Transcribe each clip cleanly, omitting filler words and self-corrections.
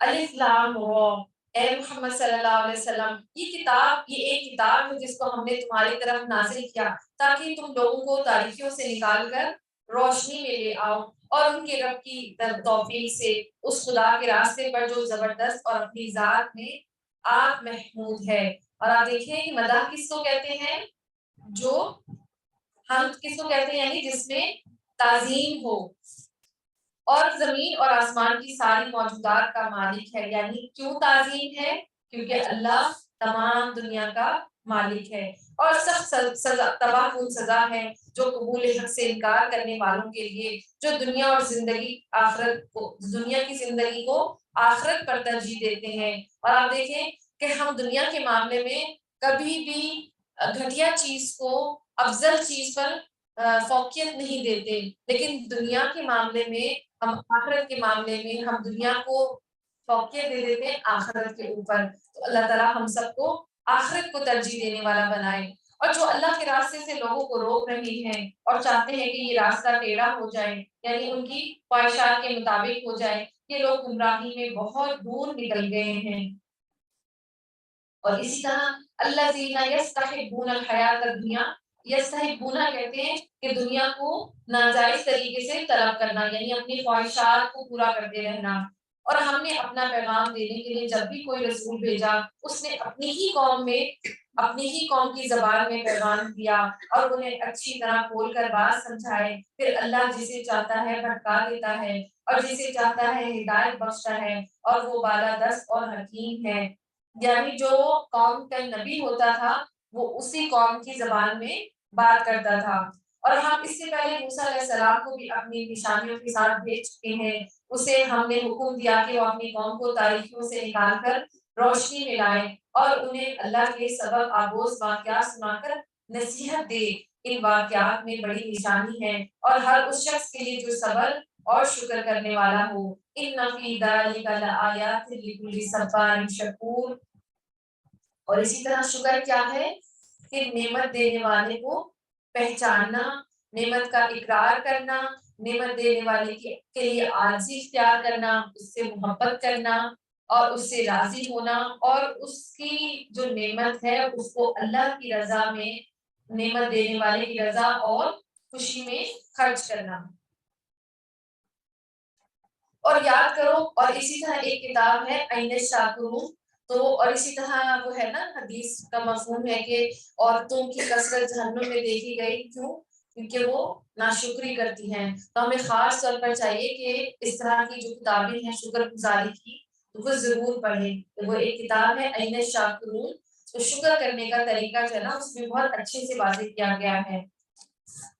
الف لام را، اے محمد صلی اللہ علیہ وسلم، یہ ایک کتاب ہے جس کو ہم نے تمہاری طرف نازل کیا تاکہ تم لوگوں کو تاریکیوں سے نکال کر روشنی میں لے آؤ اور ان کے رب کی توفیق سے اس خدا کے راستے پر جو زبردست اور اپنی ذات میں آپ محمود ہے۔ اور آپ دیکھیں کہ مدح کس کو کہتے ہیں؟ جو ہم کس کو کہتے ہیں؟ یعنی جس میں تعظیم ہو۔ اور زمین اور آسمان کی ساری موجودات کا مالک ہے، یعنی کیوں تعظیم ہے؟ کیونکہ اللہ تمام دنیا کا مالک ہے، اور سخت سزا تباہ کن سزا ہے جو قبول حق سے انکار کرنے والوں کے لیے، جو دنیا کی زندگی کو آخرت پر ترجیح دیتے ہیں۔ اور آپ دیکھیں کہ ہم دنیا کے معاملے میں کبھی بھی گھٹیا چیز کو افضل چیز پر فوقیت نہیں دیتے، لیکن دنیا کے معاملے میں ہم آخرت کے معاملے میں ہم دنیا کو فوقیت دے دیتے ہیں آخرت کے اوپر۔ تو اللہ تعالیٰ ہم سب کو آخرت کو ترجیح دینے والا بنائے، اور جو اللہ کے راستے سے لوگوں کو روک رہی ہیں اور چاہتے ہیں کہ یہ راستہ ٹیڑھا ہو جائے، یعنی ان کی خواہشات کے مطابق ہو جائے، یہ لوگ گمراہی میں بہت دور نکل گئے ہیں۔ اور اسی طرح الذین یستحبون الحیات الدنیا، یستحبون کہتے ہیں کہ دنیا کو ناجائز طریقے سے طلب کرنا، یعنی اپنی خواہشات کو پورا کرتے رہنا۔ اور ہم نے اپنا پیغام دینے کے لیے جب بھی کوئی رسول بھیجا، اس نے اپنی ہی قوم کی زبان میں پیغام دیا اور انہیں اچھی طرح کھول کر بات سمجھائے۔ پھر اللہ جسے چاہتا ہے بھٹکا دیتا ہے اور جسے چاہتا ہے ہدایت بخشتا ہے، اور وہ بالادست اور حکیم ہے۔ یعنی جو قوم کا نبی ہوتا تھا وہ اسی قوم کی زبان میں بات کرتا تھا۔ اور ہم اس سے پہلے موسیٰ علیہ السلام کو بھی اپنی نشانیوں کے ساتھ بھیج چکے ہیں۔ اسے ہم نے حکم دیا کہ وہ اپنی قوم کو تاریکیوں سے نکال کر روشنی میں لائے اور انہیں اللہ کے سبق آموز واقعات سنا کر نصیحت دے۔ ان واقعات میں بڑی نشانی ہے اور ہر اس شخص کے لیے جو صبر اور شکر کرنے والا ہو۔ ان فی ذلک لآیات لکل صبار شکور۔ اور اسی طرح شکر کیا ہے؟ کہ نعمت دینے والے کو پہچاننا، نعمت کا اقرار کرنا، نعمت دینے والے کے لیے عاجزی اختیار کرنا، اس سے محبت کرنا اور اس سے راضی ہونا، اور اس کی جو نعمت ہے اس کو اللہ کی رضا میں، نعمت دینے والے کی رضا اور خوشی میں خرچ کرنا۔ اور یاد کرو، اور اسی طرح ایک کتاب ہے عین الشاکرون، تو اور اسی طرح وہ ہے نا حدیث کا مفہوم ہے کہ عورتوں کی کثرت جہنم میں دیکھی گئی، کیوں؟ کیونکہ وہ ناشکری کرتی ہیں۔ تو ہمیں خاص طور پر چاہیے کہ اس طرح کی جو کتابیں ہیں شکر گزاری کی، تو وہ ضرور پڑھیں۔ تو وہ ایک کتاب ہے عین الشاکرون، تو شکر کرنے کا طریقہ جو ہے نا اس میں بہت اچھے سے واضح کیا گیا ہے۔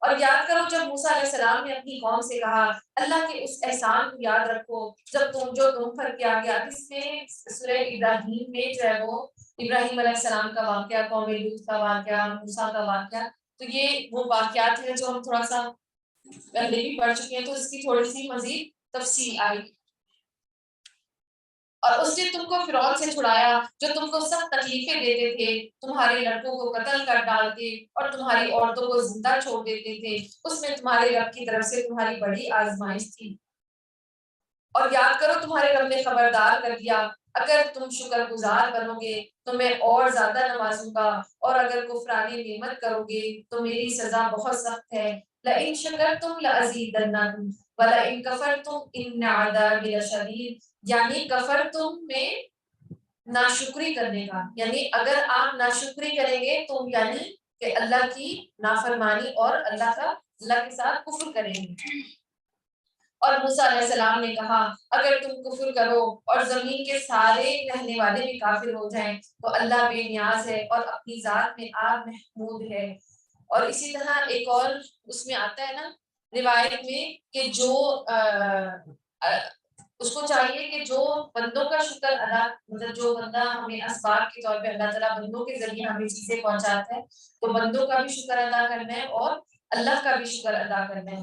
اور یاد کرو جب موسیٰ علیہ السلام نے اپنی قوم سے کہا اللہ کے اس احسان کو یاد رکھو جب تم پر کیا گیا، اس میں سورہ ابراہیم میں جو ہے وہ ابراہیم علیہ السلام کا واقعہ، قوم لوط کا واقعہ، موسیٰ کا واقعہ، تو یہ وہ واقعات ہیں جو ہم تھوڑا سا پہلے بھی پڑھ چکے ہیں، تو اس کی تھوڑی سی مزید تفصیل آئی۔ اور اس نے تم کو فرعون سے چھڑایا جو تم کو سخت تکلیفیں دیتے تھے، تمہارے لڑکوں کو قتل کر ڈالتے اور تمہاری عورتوں کو زندہ چھوڑ دیتے تھے، اس میں تمہارے رب کی طرف سے تمہاری بڑی آزمائش تھی۔ اور یاد کرو تمہارے رب نے خبردار کر دیا اگر تم شکر گزار بنو گے تو میں اور زیادہ نوازوں گا، اور اگر کفران نعمت کرو گے تو میری سزا بہت سخت ہے۔ لئن شکرتم لازیدنکم ولئن کفرتم ان عذابی لشدید، یعنی کفرتم میں ناشکری کرنے کا، یعنی اگر آپ ناشکری کریں گے تو یعنی کہ اللہ کی نافرمانی اور اللہ کے ساتھ کفر کریں گے۔ اور موسیٰ علیہ السلام نے کہا اگر تم کفر کرو اور زمین کے سارے رہنے والے بھی کافر ہو جائیں تو اللہ بے نیاز ہے اور اپنی ذات میں آپ محمود ہے۔ اور اسی طرح ایک اور اس میں آتا ہے نا روایت میں کہ جو اس کو چاہیے کہ جو بندوں کا شکر ادا، مطلب جو بندہ ہمیں اسباب کے طور پہ اللہ تعالیٰ بندوں کے ذریعے ہمیں چیزیں پہنچاتا ہے تو بندوں کا بھی شکر ادا کرنا ہے اور اللہ کا بھی شکر ادا کرنا ہے۔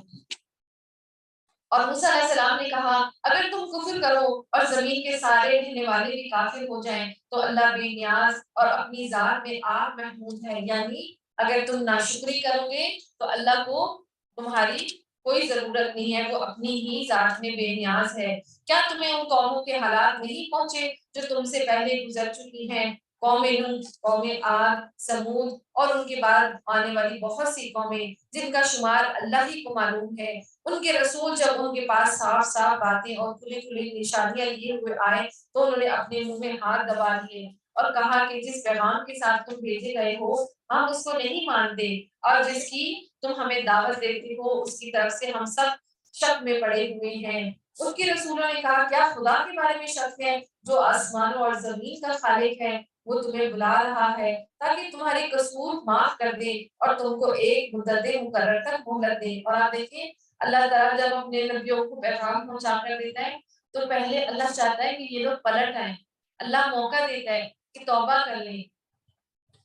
اور موسیٰ علیہ السلام نے کہا اگر تم کفر کرو اور زمین کے سارے رہنے والے بھی کافر ہو جائیں تو اللہ بے نیاز اور اپنی ذات میں آپ محمود ہے، یعنی اگر تم ناشکری کرو گے تو اللہ کو تمہاری کوئی ضرورت نہیں ہے، وہ اپنی ہی ذات میں بے نیاز ہے۔ کیا تمہیں ان قوموں کے حالات نہیں پہنچے جو تم سے پہلے گزر چکی ہیں؟ قوم نوح، قوم عاد، سمود اور ان کے بعد آنے والی بہت سی قومیں جن کا شمار اللہ ہی کو معلوم ہے۔ ان کے رسول جب ان کے پاس صاف صاف باتیں اور کھلی کھلی نشانیاں لیے ہوئے آئے تو انہوں نے اپنے منہ میں ہاتھ دبا لیے اور کہا کہ جس پیغام کے ساتھ تم بھیجے گئے ہو ہم اس کو نہیں مانتے، اور جس کی تم ہمیں دعوت دیتے ہو اس کی طرف سے ہم سب شک میں پڑے ہوئے ہیں۔ ان کے رسولوں نے کہا کیا خدا کے بارے میں شک ہے جو آسمانوں اور زمین کا خالق ہے؟ وہ تمہیں بلا رہا ہے تاکہ تمہارے قصور معاف کر دے اور تم کو ایک مدت مقرر تک مہلت دے۔ اور آپ دیکھیں اللہ تعالیٰ جب اپنے نبیوں کو پیغام پہنچا کر دیتا ہے تو پہلے اللہ چاہتا ہے کہ یہ لوگ پلٹ آئیں، اللہ موقع دیتا ہے کہ توبہ کر لیں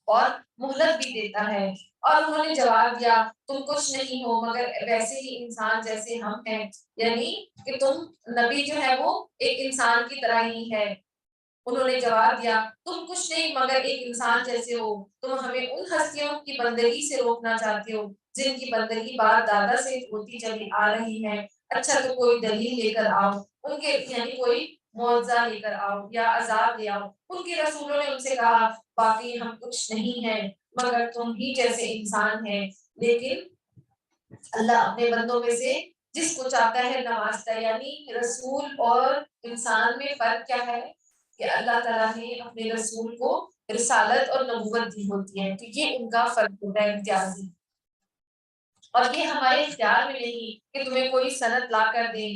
اور مہلت بھی دیتا ہے۔ اور انہوں نے جواب دیا تم کچھ نہیں ہو مگر ویسے ہی انسان جیسے ہم ہیں، یعنی کہ تم نبی جو ہے وہ ایک انسان کی طرح ہی ہے۔ انہوں نے جواب دیا تم کچھ نہیں مگر ایک انسان جیسے ہو، تم ہمیں ان ہستیوں کی بندگی سے روکنا چاہتے ہو جن کی بندگی باپ دادا سے ہوتی چلی آ رہی ہے۔ اچھا تو کوئی دلیل لے کر آؤ، ان کے یعنی کوئی معجزہ لے کر آؤ یا عذاب لے آؤ۔ ان کے رسولوں نے ان سے کہا باقی ہم کچھ نہیں ہیں مگر تم ہی جیسے انسان ہیں، لیکن اللہ اپنے بندوں میں سے جس کو چاہتا ہے نوازتا ہے۔ یعنی رسول اور انسان میں فرق کیا ہے کہ اللہ تعالیٰ نے اپنے رسول کو رسالت اور نبوت دی ہوتی ہے، تو یہ ان کا فرق ہوتا ہے امتیازی، اور یہ ہمارے اختیار میں نہیں کہ تمہیں کوئی سند لا کر دیں۔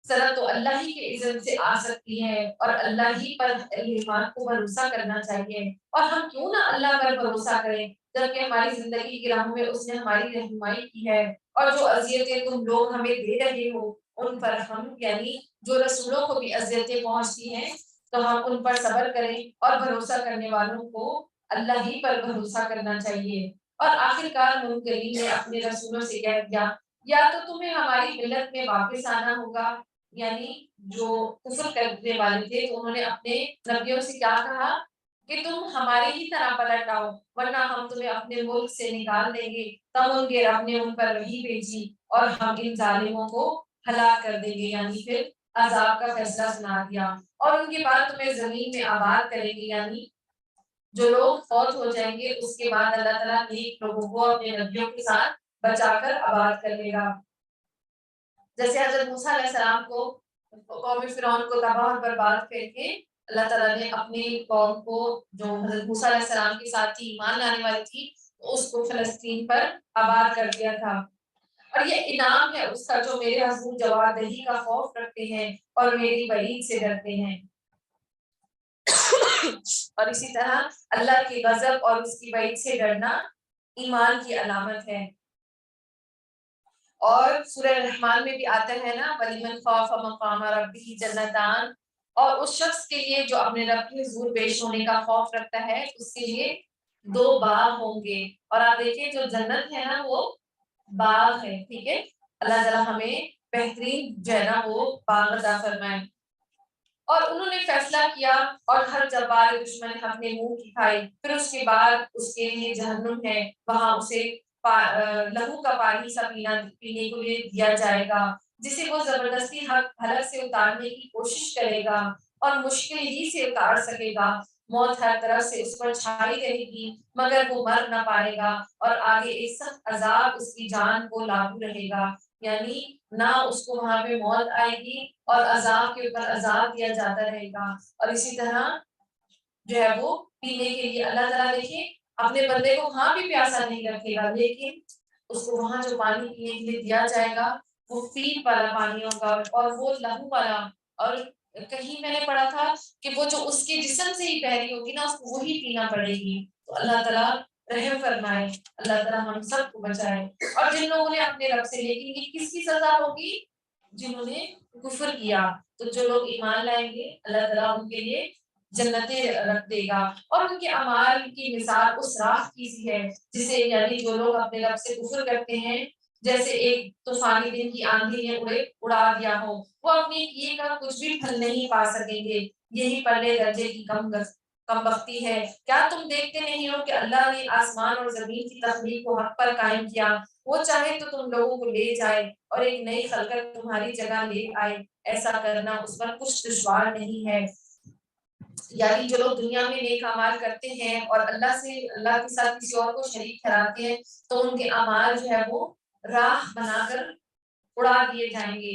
سند تو اللہ ہی کے اذن سے آ سکتی ہے اور اللہ ہی پر ایمان کو بھروسہ کرنا چاہیے۔ اور ہم کیوں نہ اللہ پر بھروسہ کریں جبکہ ہماری زندگی کی راہوں میں اس نے ہماری رہنمائی کی ہے، اور جو اذیتیں تم لوگ ہمیں دے رہے ہو ان پر ہم یعنی جو رسولوں کو بھی اذیتیں پہنچتی ہیں تو ہم ان پر صبر کریں، اور بھروسہ کرنے والوں کو اللہ ہی پر بھروسہ کرنا چاہیے۔ اور آخر کار منکرین نے اپنے رسولوں سے کہہ دیا یا تو تمہیں ہماری ملت میں واپس آنا ہوگا، یعنی جو کفر کرنے والے تھے تو انہوں نے اپنے نبیوں سے کیا کہا کہ تم ہماری ہی طرح پلٹ آؤ ورنہ ہم تمہیں اپنے ملک سے نکال دیں گے۔ تب ان کے رب نے ان پر وحی بھیجی اور ہم ان ظالموں کو ہلاک کر دیں گے، یعنی پھر عذاب کا فیصلہ سنا دیا، اور ان کے بعد تمہیں زمین میں آباد کریں گے، یعنی جو لوگ فوت ہو جائیں گے اس کے بعد اللہ تعالیٰ نیک لوگوں کو اپنے نبیوں کے ساتھ بچا کر آباد کر لے گا۔ جیسے حضرت موسیٰ علیہ السلام کو قوم فرعون کو تباہ اور برباد کر کے اللہ تعالیٰ نے اپنی قوم کو جو حضرت موسیٰ علیہ السلام کے ساتھ تھی ایمان لانے والی تھی اس کو فلسطین پر آباد کر دیا تھا۔ اور یہ انعام ہے اس کا جو میرے حضور جواب دہی کا خوف رکھتے ہیں اور میری وعید سے ڈرتے ہیں۔ اور اسی طرح اللہ کی غضب اور اس کی وعید سے ڈرنا ایمان کی علامت ہے۔ اور سورہ رحمان میں بھی آتا ہے نا وَلِمَنْ خَافَ مَقَامَ رَبِّهِ جَنَّتَانِ، اور اس شخص کے لیے جو اپنے رب کے حضور پیش ہونے کا خوف رکھتا ہے اس کے لیے دو باغ ہوں گے۔ اور آپ دیکھیں جو جنت ہے نا وہ باغ ہے، ٹھیک ہے، اللہ تعالیٰ ہمیں بہترین جو ہے نا وہ باغ عطا فرمائے۔ اور انہوں نے فیصلہ کیا اور ہر جبار دشمن نے اپنے منہ کی کھائی، پھر اس کے بعد اس کے لیے جہنم ہے، وہاں اسے لہو کا پانی سا پینے کو لیے دیا جائے گا جسے وہ زبردستی حلق سے اتارنے کی کوشش کرے گا اور مشکل ہی سے اتار سکے گا۔ موت ہر طرف سے اس پر چھائی رہے گی مگر وہ مر نہ پائے گا، اور آگے ایک سخت عذاب اس کی جان کو لاگو رہے گا، یعنی نہ اس کو وہاں پہ موت آئے گی اور عذاب کے اوپر عذاب دیا جاتا رہے گا۔ اور اسی طرح جو ہے وہ پینے کے لیے اللہ تعالیٰ دیکھیں اپنے بندے کو وہاں بھی پیاسا نہیں رکھے گا، لیکن اس کو وہاں جو پانی پینے کے لیے دیا جائے گا وہ فیڈ والا پانی ہوگا اور وہ لہو والا۔ اور کہیں میں نے پڑھا تھا کہ وہ جو اس کے جسم سے ہی بہری ہوگی نا اس کو وہی پینا پڑے گی۔ تو اللہ تعالیٰ رحم فرمائے، اللہ تعالیٰ ہم سب کو بچائے۔ اور جن لوگوں نے اپنے رب سے، لیکن یہ کس کی سزا ہوگی؟ جنہوں نے کفر کیا۔ تو جو لوگ ایمان لائیں گے اللہ تعالیٰ ان کے لیے جنتیں رکھ دے گا، اور ان کے اعمال کی مثال اس راہ کی سی ہے جسے یعنی جو لوگ اپنے رب سے کفر کرتے ہیں جیسے ایک طوفانی دن کی آندھی نے اڑا دیا ہو، وہ اپنے کیے کا کچھ بھی پھل نہیں پا سکیں گے، یہی پرلے درجے کی کم کم بختی ہے. کیا تم دیکھتے نہیں ہو کہ اللہ نے آسمان اور زمین کی تخلیق کو حق پر قائم کیا؟ وہ چاہے تو تم لوگوں کو لے جائے اور ایک نئی خلقت تمہاری جگہ لے آئے. ایسا کرنا اس پر کچھ دشوار نہیں ہے. یعنی جو لوگ دنیا میں نیک اعمال کرتے ہیں اور اللہ کے ساتھ کسی اور کو شریک ٹھہراتے ہیں تو ان کے اعمال جو ہے وہ راہ بنا کر اڑا دیے جائیں گے.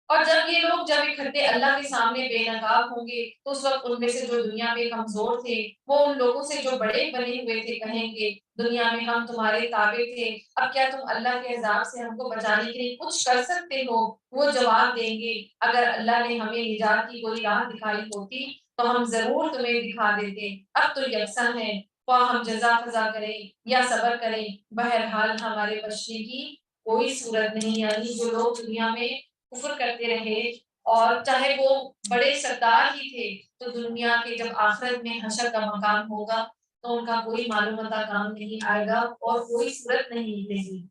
اور جب اکٹھے اللہ کے سامنے بے نقاب ہوں گے تو اس وقت ان میں سے جو دنیا میں کمزور تھے وہ ان لوگوں سے جو بڑے بنے ہوئے تھے کہیں گے دنیا میں ہم تمہارے تابع تھے، اب کیا تم اللہ کے عذاب سے ہم کو بچانے کے لیے کچھ کر سکتے ہو؟ وہ جواب دیں گے اگر اللہ نے ہمیں نجات کی کوئی راہ دکھائی ہوتی تو ہم ضرور تمہیں دکھا دیتے. اب تو یکساں ہے، خواہ ہم جزا فضا کریں یا صبر کریں، بہرحال ہمارے بچنے کی کوئی صورت نہیں. یعنی جو لوگ دنیا میں کفر کرتے رہے اور چاہے وہ بڑے سردار ہی تھے تو دنیا کے جب آخرت میں حشر کا مقام ہوگا تو ان کا کوئی معلومات کام نہیں آئے گا اور کوئی صورت نہیں نکلے گی.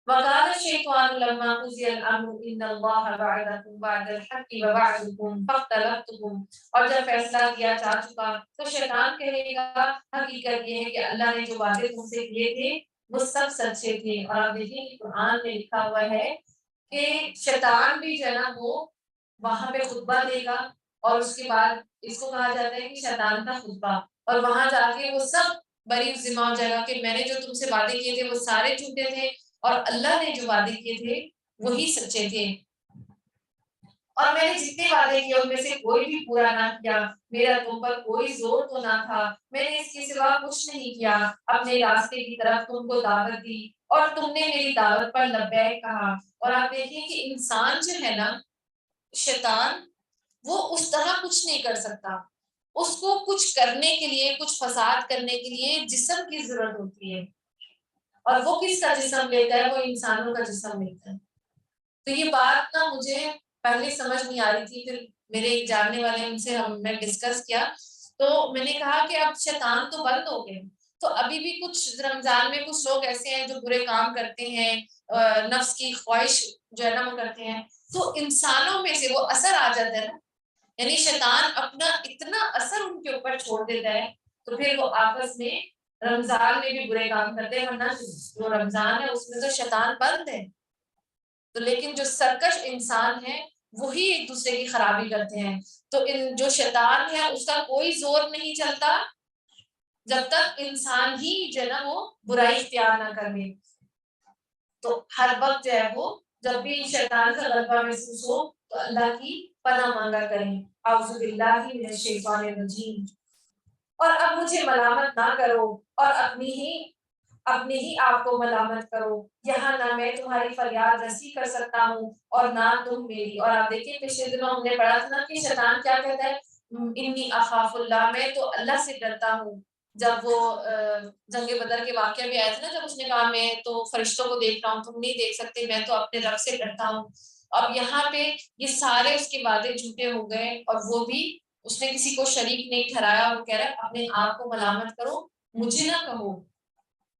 وقال الشيطان لما قضي الامر ان الله وعدكم وعد الحق ووعدكم فاختلفتم. اور جب فیصلہ کیا جا چکا تو شیطان کہے گا حقیقت یہ ہے کہ اللہ نے جو وعدے تم سے کیے تھے وہ سب سچے تھے. اور آپ دیکھیں کہ قرآن میں لکھا ہوا ہے کہ شیطان بھی جو ہے نا وہ وہاں پہ خطبہ دے گا اور اس کے بعد اس کو کہا جاتا ہے کہ شیطان کا خطبہ، اور وہاں جا کے وہ سب بری ذمہ ہو جائے گا کہ میں نے جو تم سے وعدے کیے تھے وہ سارے جھوٹے تھے اور اللہ نے جو وعدے کیے تھے وہی سچے تھے. اور میں نے جتنے وعدے کیے ان میں سے کوئی بھی پورا نہ کیا. میرا تم پر کوئی زور تو نہ تھا، میں نے اس کے سوا کچھ نہیں کیا. اپنے راستے کی طرف تم کو دعوت دی اور تم نے میری دعوت پر لبیک کہا. اور آپ دیکھیں کہ انسان جو ہے نا شیطان وہ اس طرح کچھ نہیں کر سکتا. اس کو کچھ کرنے کے لیے کچھ فساد کرنے کے لیے جسم کی ضرورت ہوتی ہے اور وہ کس کا جسم لیتا ہے؟ وہ انسانوں کا جسم لیتا ہے. تو یہ بات نا مجھے پہلے سمجھ نہیں آ رہی تھی، پھر میرے ایک جاننے والے ان سے میں ڈسکس کیا تو میں نے کہا کہ اب شیطان تو بند ہو گئے تو ابھی بھی کچھ رمضان میں کچھ لوگ ایسے ہیں جو برے کام کرتے ہیں، نفس کی خواہش جو ہے نا وہ کرتے ہیں، تو انسانوں میں سے وہ اثر آ جاتا ہے نا، یعنی شیطان اپنا اتنا اثر ان کے اوپر چھوڑ دیتا ہے تو پھر وہ آپس میں رمضان میں بھی برے کام کرتے ہیں. ورنہ جو رمضان ہے اس میں تو شیطان بند ہے، تو لیکن جو سرکش انسان ہے وہی ایک دوسرے کی خرابی کرتے ہیں. تو جو شیطان ہے اس کا کوئی زور نہیں چلتا جب تک انسان ہی جو ہے نا وہ برائی اختیار نہ کر لے. تو ہر وقت جو ہے وہ جب بھی شیطان کا غلبہ محسوس ہو تو اللہ کی پناہ مانگا کریں. اعوذ باللہ من الشیطان الرجیم. اور اب مجھے ملامت نہ کرو اور اپنے ہی آپ کو ملامت کرو. یہاں نہ میں تمہاری فریاد رسی کر سکتا ہوں اور نہ تم میری. اور آپ دیکھیں پچھلے دنوں ہم نے پڑھا تھا نا کہ شیطان کیا کہتا ہے، انی اخاف اللہ، میں تو اللہ سے ڈرتا ہوں. جب وہ جنگ بدر کے واقعہ بھی آیا تھا نا، جب اس نے کہا میں تو فرشتوں کو دیکھ رہا ہوں تم نہیں دیکھ سکتے، میں تو اپنے رب سے ڈرتا ہوں. اب یہاں پہ یہ سارے اس کے وعدے جھوٹے ہو گئے اور وہ بھی اس نے کسی کو شریک نہیں ٹھہرایا اور کہہ رہا ہے اپنے آپ کو ملامت کرو مجھے نہ کہو،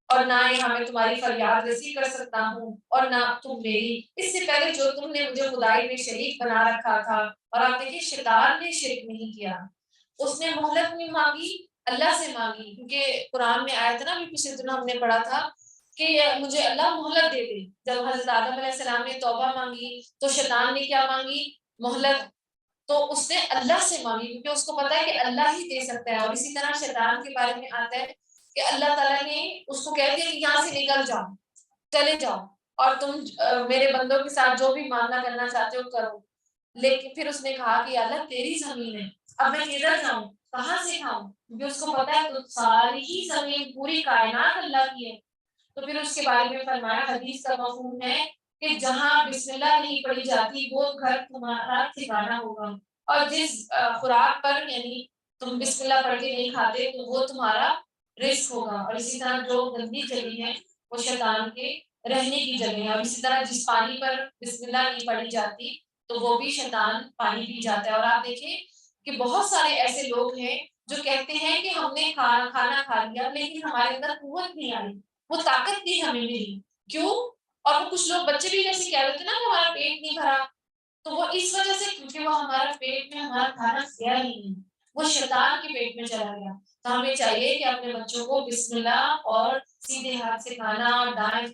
اور نہ یہاں میں تمہاری فریاد رسی کر سکتا ہوں اور نہ تم میری. اس سے پہلے جو تم نے مجھے خدائی میں شریک بنا رکھا تھا. اور آپ دیکھیے شیطان نے شرک نہیں کیا، اس نے مہلت نہیں مانگی، اللہ سے مانگی. کیونکہ قرآن میں آیا تھا نا، ابھی پچھلے دنوں ہم نے پڑھا تھا کہ مجھے اللہ مہلت دے دے. جب حضرت آدم علیہ السلام نے توبہ مانگی تو شیطان نے کیا مانگی؟ مہلت. تو اس نے اللہ سے مانگی کیونکہ اس کو پتا ہے کہ اللہ ہی دے سکتا ہے. اور اسی طرح شیطان کے بارے میں آتا ہے کہ اللہ تعالیٰ نے اس کو کہہ دیا کہ یہاں سے نکل جاؤ، چلے جاؤ اور تم میرے بندوں کے ساتھ جو بھی معاملہ کرنا چاہتے ہو کرو. لیکن پھر اس نے کہا کہ اللہ تیری زمین ہے، اب میں کدھر جاؤں، کہاں سے کھاؤں؟ کیونکہ اس کو پتا ہے تو ساری ہی زمین پوری کائنات اللہ کی ہے. تو پھر اس کے بارے میں فرمایا حدیث کا مفہوم ہے کہ جہاں بسم اللہ نہیں پڑھی جاتی وہ گھر تمہارا ٹھکانہ ہوگا، اور جس خوراک پر یعنی تم بسم اللہ پڑھ کے نہیں کھاتے تو وہ تمہارا رزق ہوگا. اور اسی طرح جو گندی جگہ ہے وہ شیطان کے رہنے کی جگہ ہے. اور اسی طرح جس پانی پر بسم اللہ نہیں پڑھی جاتی تو وہ بھی شیطان پانی پی جاتا ہے. اور آپ دیکھیں کہ بہت سارے ایسے لوگ ہیں جو کہتے ہیں کہ ہم نے کھانا کھا لیا لیکن ہمارے اندر قوت نہیں آئی، وہ طاقت نہیں ہمیں ملی. کیوں؟ اور وہ کچھ لوگ بچے بھی جیسے کہہ رہے تھے نا کہ ہمارا پیٹ نہیں بھرا، تو وہ اس وجہ سے کیونکہ وہ ہمارا پیٹ میں ہمارا کھانا گیا ہی نہیں. وہ شیطان کے پیٹ میں چلا گیا. تو ہمیں چاہیے کہ اپنے بچوں کو بسم اللہ اور سیدھے ہاتھ سے کھانا اور دائیں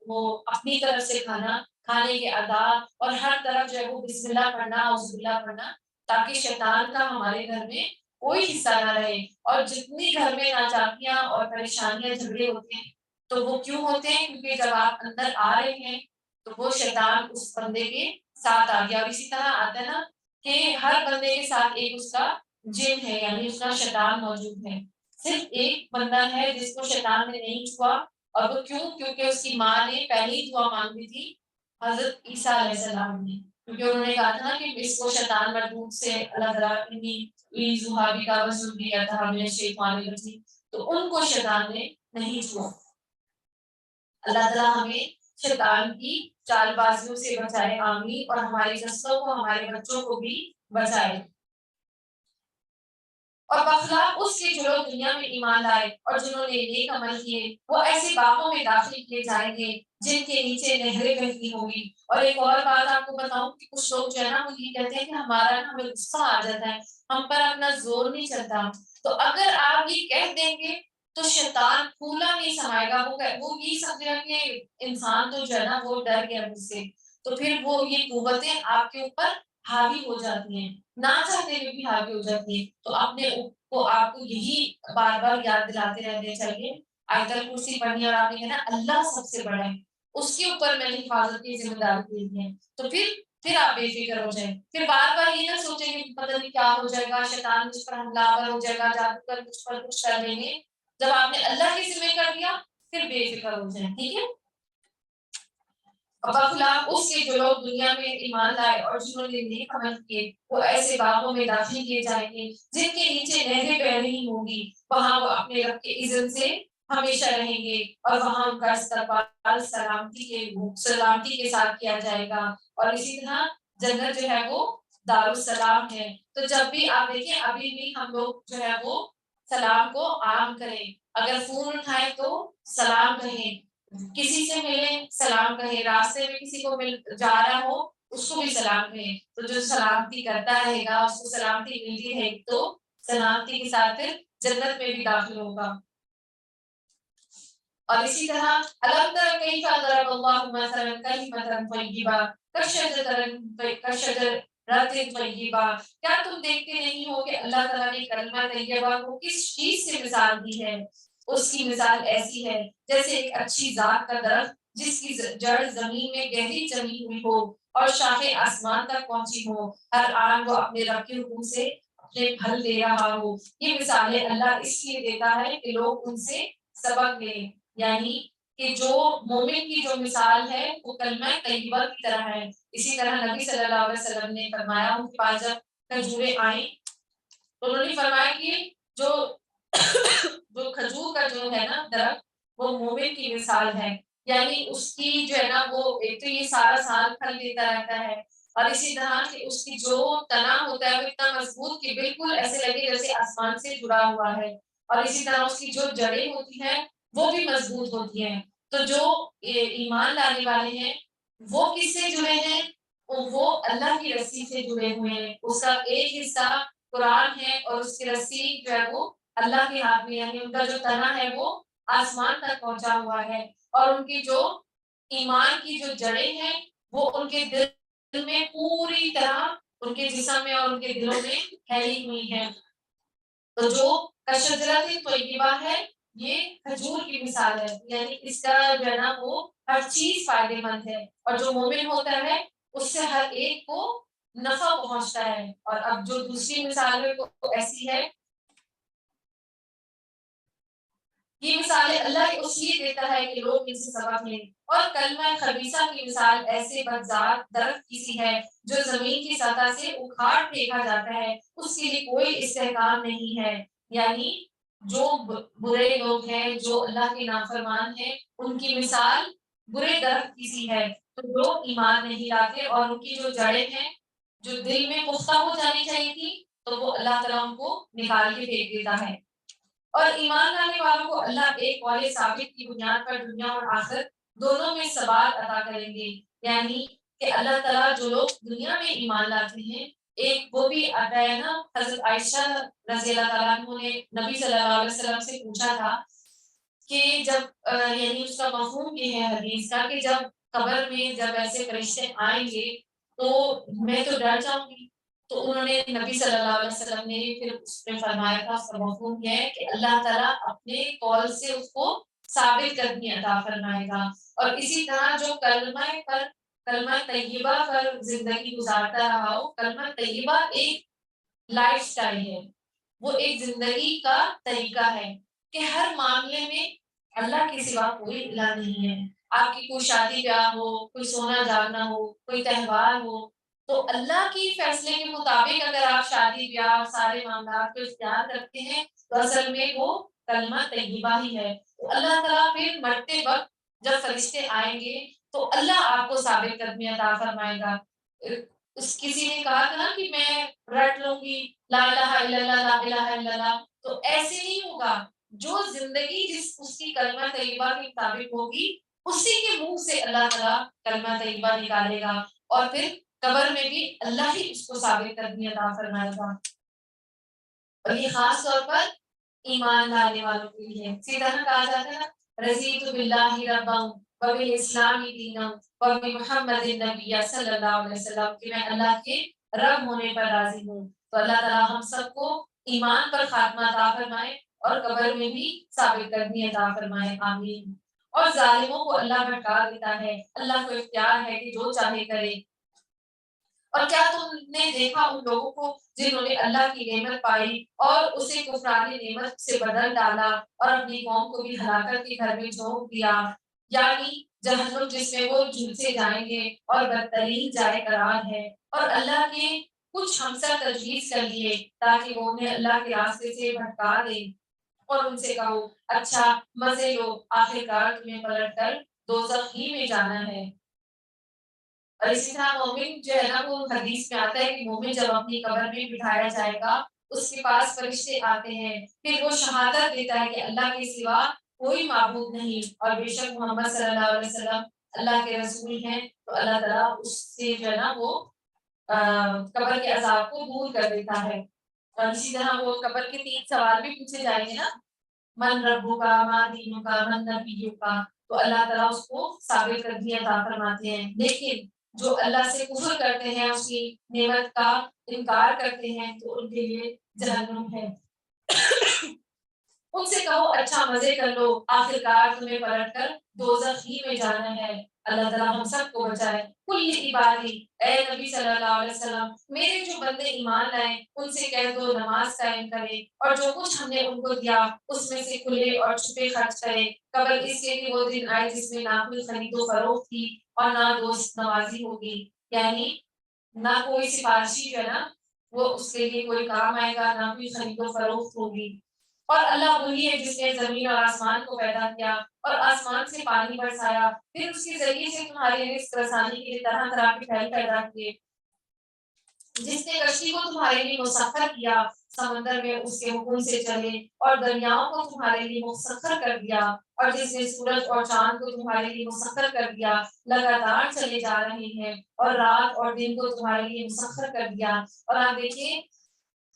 وہ اپنی طرف سے کھانے کے آداب اور ہر طرف جو ہے وہ بسم اللہ پڑھنا اعوذ باللہ پڑھنا، تاکہ شیطان کا ہمارے گھر میں کوئی حصہ نہ رہے. اور جتنی گھر میں ناچاکیاں اور پریشانیاں جھگڑے ہوتے ہیں تو وہ کیوں ہوتے ہیں؟ کیونکہ جب آپ اندر آ رہے ہیں تو وہ شیطان اس بندے کے ساتھ آ گیا. اور اسی طرح آتا ہے نا کہ ہر بندے کے ساتھ ایک اس کا جن ہے، یعنی اس کا شیطان موجود ہے. صرف ایک بندہ ہے جس کو شیطان نے نہیں چھوا، اور وہ کیوں؟ کیونکہ اس کی ماں نے پہلی دعا مانگی تھی حضرت عیسیٰ علیہ السلام نے، کیونکہ انہوں نے کہا تھا نا کہ اس کو شیطان مردود سے اللہ تعالیٰ کا وزن دیا تھا ہمیں شیطان الرجیم، تو ان کو شیطان نے نہیں چھوا. اللہ تعالیٰ ہمیں شیطان کی چال بازیوں سے بچائے، آمین. اور ہماری نسلوں کو، ہمارے بچوں کو بھی بچائے. اور بخلاف اس کے جو لوگ دنیا میں ایمان لائے اور جنہوں نے نیک عمل کیے، وہ ایسے باغوں میں داخل کیے جائیں گے جن کے نیچے نہریں بہتی ہوں گی. اور ایک اور بات آپ کو بتاؤں کہ کچھ لوگ جو ہے نا وہ یہ کہتے ہیں کہ ہمارا نا ہمیں غصہ آ جاتا ہے، ہم پر اپنا زور نہیں چلتا. تو اگر آپ یہ کہہ دیں گے تو شیطان پھولا نہیں سمائے گا. وہ یہ سمجھے گا کہ انسان تو جو ہے نا وہ ڈر گیا مجھ سے، تو پھر وہ یہ قوتیں آپ کے اوپر حاوی ہو جاتی ہیں، نہ چاہتے ہوئے بھی حاوی ہو جاتی ہیں. تو اپنے کو آپ کو یہی بار بار یاد دلاتے رہنے چاہیے. آیت الکرسی پڑھنی، اور آپ نے کہنا اللہ سب سے بڑا ہے، اس کے اوپر میں نے حفاظت کی ذمہ داری دی ہے. تو پھر آپ بے فکر ہو جائیں. پھر بار بار یہ نہ سوچیں کہ پتہ نہیں کیا ہو جائے گا، شیطان مجھ پر حملہ آور ہو جائے گا، جادوگر مجھ پر کچھ کر لیں گے. جب آپ نے اللہ کے ذمہ کر دیا پھر بے فکر ہو جائیں. ٹھیک ہے. بخلاف اس کے جو لوگ دنیا میں ایمان لائے اور جنہوں نے نیک عمل کیے، وہ ایسے باغوں میں داخل کیے جائیں گے جن کے نیچے نہریں بہ رہی ہوں گی. وہاں وہ اپنے رب کے اذن سے ہمیشہ رہیں گے، اور وہاں ان کا استقبال سلامتی کے ساتھ کیا جائے گا. اور اسی طرح جنت جو ہے وہ دارالسلام ہے. تو جب بھی آپ دیکھیں ابھی بھی ہم لوگ جو ہے وہ سلام کو عام کریں. اگر فون اٹھائیں تو سلام کہیں، کسی سے ملیں سلام کہیں، راستے میں کسی کو مل جا رہا ہو اس کو بھی سلام کہیں. تو جو سلامتی کرتا رہے گا اس کو سلامتی ملتی رہے گی، تو سلامتی کے ساتھ پھر جنت میں بھی داخل ہوگا. اور اسی طرح الم تر کیف ضرب اللہ مثلا کلمۃ طیبہ کشجرۃ طیبہ، کیا تم دیکھتے نہیں ہو کہ اللہ تعالیٰ نے کلمہ طیبہ کو کس چیز سے مثال دی ہے؟ اس کی مثال ایسی ہے جیسے ایک اچھی ذات کا درخت جس کی جڑ زمین میں گہری جمی ہوئی ہو اور شاخیں آسمان تک پہنچی ہو، ہر آن وہ اپنے رب کے حکم سے اپنے پھل دے رہا ہو. یہ مثالیں اللہ اس لیے دیتا ہے کہ لوگ ان سے سبق لیں. یعنی کہ جو مومن کی جو مثال ہے وہ کلمہ طیبہ کی طرح ہے. اسی طرح نبی صلی اللہ علیہ وسلم نے فرمایا، ان کے پاس جب کھجوریں آئیں تو انہوں نے فرمایا کہ جو کھجور کا جو ہے نا درخت وہ مومن کی مثال ہے. یعنی اس کی جو ہے نا وہ ایک تو یہ سارا سال پھل دیتا رہتا ہے، اور اسی طرح کہ اس کی جو تنا ہوتا ہے وہ اتنا مضبوط کہ بالکل ایسے لگے جیسے آسمان سے جڑا ہوا ہے. اور اسی طرح اس کی جو جڑیں ہوتی ہیں وہ بھی مضبوط ہوتی ہیں. تو جو ایمان لانے والے ہیں وہ کس سے جڑے ہیں؟ وہ اللہ کی رسی سے جڑے ہوئے ہیں. اس کا ایک حصہ قرآن ہے اور اس کی رسی جو ہے وہ اللہ کے ہاتھ میں، یعنی ان کا جو تنا ہے وہ آسمان تک پہنچا ہوا ہے. اور ان کی جو ایمان کی جو جڑیں ہیں وہ ان کے دل میں پوری طرح ان کے جسم میں اور ان کے دلوں میں پھیلی ہوئی ہیں. تو جو کشجرۃ طیبہ ہے یہ کھجور کی مثال ہے، یعنی اس کا جو ہے نا وہ ہر چیز فائدے مند ہے، اور جو مومن ہوتا ہے اس سے ہر ایک کو نفع پہنچتا ہے. اور اب جو دوسری مثال ہے وہ ایسی ہے، یہ مثالیں اللہ اس لیے دیتا ہے کہ لوگ ان سے سبق لیں. اور کلمہ خبیثہ کی مثال ایسے بدذات درخت کی سی ہے جو زمین کی سطح سے اکھاڑ پھینکا جاتا ہے، اس کے لیے کوئی استحکام نہیں ہے. یعنی جو برے لوگ ہیں، جو اللہ کے نافرمان ہیں، ان کی مثال برے درخت کی سی ہے. تو جو ایمان نہیں لاتے اور ان کی جو جڑیں ہیں جو دل میں پختہ ہو جانی چاہیے تھی، تو وہ اللہ تعالیٰ ان کو نکال کے پھینک دیتا ہے. اور ایمان لانے والوں کو اللہ ایک قول ثابت کی بنیاد پر دنیا اور آخرت دونوں میں ثبات عطا کریں گے. یعنی کہ اللہ تعالیٰ جو لوگ دنیا میں ایمان لاتے ہیں ایک وہ بھی آتا ہے نا، حضرت عائشہ رضی اللہ تعالیٰ عنہ نے نبی صلی اللہ علیہ وسلم سے پوچھا تھا کہ جب یعنی اس کا مفہوم یہ ہے حدیث کا کہ جب قبر میں جب ایسے فرشتے آئیں گے تو میں تو ڈر جاؤں گی. تو انہوں نے نبی صلی اللہ علیہ وسلم نے پھر اس میں فرمایا تھا، اس کا مفہوم یہ ہے کہ اللہ تعالیٰ اپنے قول سے اس کو ثابت کرنی عطا فرمائے گا. اور اسی طرح جو کلمہ طیبہ پر زندگی گزارتا رہا ہو، کلمہ طیبہ ایک لائف سٹائل ہے، وہ ایک زندگی کا طریقہ ہے کہ ہر معاملے میں اللہ کے سوا کوئی الہ نہیں ہے. آپ کی کوئی شادی بیاہ ہو، کوئی سونا جانا ہو، کوئی تہوار ہو، تو اللہ کی فیصلے کے مطابق اگر آپ شادی بیاہ سارے معاملات کو اختیار کرتے ہیں تو اصل میں وہ کلمہ طیبہ ہی ہے. تو اللہ تعالیٰ پھر مرتے وقت جب فرشتے آئیں گے تو اللہ آپ کو ثابت قدمی عطا فرمائے گا. اس کسی نے کہا تھا نا کہ میں رٹ لوں گی لا الہ الا اللہ لا الہ الا اللہ، تو ایسے نہیں ہوگا. جو زندگی جس اس کی کلمہ طیبہ کے مطابق ہوگی اسی کے منہ سے اللہ تعالیٰ کلمہ طیبہ نکالے گا، اور پھر قبر میں بھی اللہ ہی اس کو ثابت قدمی عطا فرمائے گا. اور یہ خاص طور پر ایمان لانے والوں کے لیے. اسی طرح کہا جاتا ہے نا، رضیت باللہ ربا وبالاسلام دینا وبمحمد النبی صلی اللہ علیہ وسلم، کہ میں اللہ کے رب ہونے پر راضی ہوں. تو اللہ تعالیٰ ہم سب کو ایمان پر خاتمہ عطا فرمائے اور قبر میں بھی ثابت قدمی عطا فرمائے، آمین. اور ظالموں کو اللہ بھٹکا دیتا ہے، اللہ کو اختیار ہے کہ جو چاہے کرے. اور کیا تم نے دیکھا ان لوگوں کو جنہوں نے اللہ کی نعمت پائی اور اسے کفران نعمت سے بدل ڈالا اور اپنی قوم کو بھی ہلاکت کے گھر میں جھونک دیا، یعنی جہنم جس میں وہ جھلسے جائیں گے اور بدترین جائے قرار ہے. اور اللہ کے کچھ ہمسر تجویز کر لیے تاکہ وہ انہیں اللہ کے راستے سے بھٹکا دیں، اور ان سے کہو اچھا مزے لو، آخر کار تمہیں پلٹ کر دوزخ ہی میں جانا ہے. اور اسی طرح مومن جو ہے نا، وہ حدیث میں آتا ہے کہ مومن جب اپنی قبر میں بٹھایا جائے گا اس کے پاس فرشتے آتے ہیں، پھر وہ شہادت دیتا ہے کہ اللہ کے سوا کوئی معبود نہیں اور بے شک محمد صلی اللہ علیہ وسلم اللہ کے رسول ہیں. تو اللہ تعالیٰ اس سے جو ہے نا وہ قبر کے عذاب کو دور کر دیتا ہے. اور اسی طرح وہ قبر کے 3 سوال بھی پوچھے جائیں گے نا، من ربو کا، ما دینو کا، من نبیو کا. تو اللہ تعالیٰ اس کو ثابت کر دیا عطا فرماتے ہیں. لیکن جو اللہ سے کفر کرتے ہیں، اس کی نعمت کا انکار کرتے ہیں، تو ان کے لیے جہنم ہے. ان سے کہو اچھا مزے کر لو، آخر کار تمہیں پلٹ کر دوزخ ہی میں جانا ہے. اللہ تعالیٰ ہم سب کو بچائے. کل عبادی، اے نبی صلی اللہ علیہ وسلم، میرے جو بندے ایمان لائے ان سے کہہ دو نماز قائم کرے اور جو کچھ ہم نے ان کو دیا اس میں سے کھلے اور چھپے خرچ کرے، قبل اس کے کہ وہ دن آئے جس میں نہ کوئی خرید و فروخت تھی اور نہ دوست نوازی ہوگی. یعنی نہ کوئی سفارشی جو ہے نا وہ اس کے لیے کوئی کام آئے گا، نہ کوئی خرید و فروخت ہوگی. اور اللہ وہی ہے جس نے زمین اور آسمان کو پیدا کیا اور آسمان سے پانی برسایا، پھر اس کے ذریعے سے تمہارے رزق رسانی کے لیے طرح طرح کے پھل پیدا کیے. جس نے کشتی کو تمہارے لیے مسخر کیا، سمندر میں اس کے حکم سے چلے اور دریاؤں کو تمہارے لیے مسخر کر دیا. اور جس نے سورج اور چاند کو تمہارے لیے مسخر کر دیا، لگاتار چلے جا رہے ہیں، اور رات اور دن کو تمہارے لیے مسخر کر دیا. اور آپ دیکھیں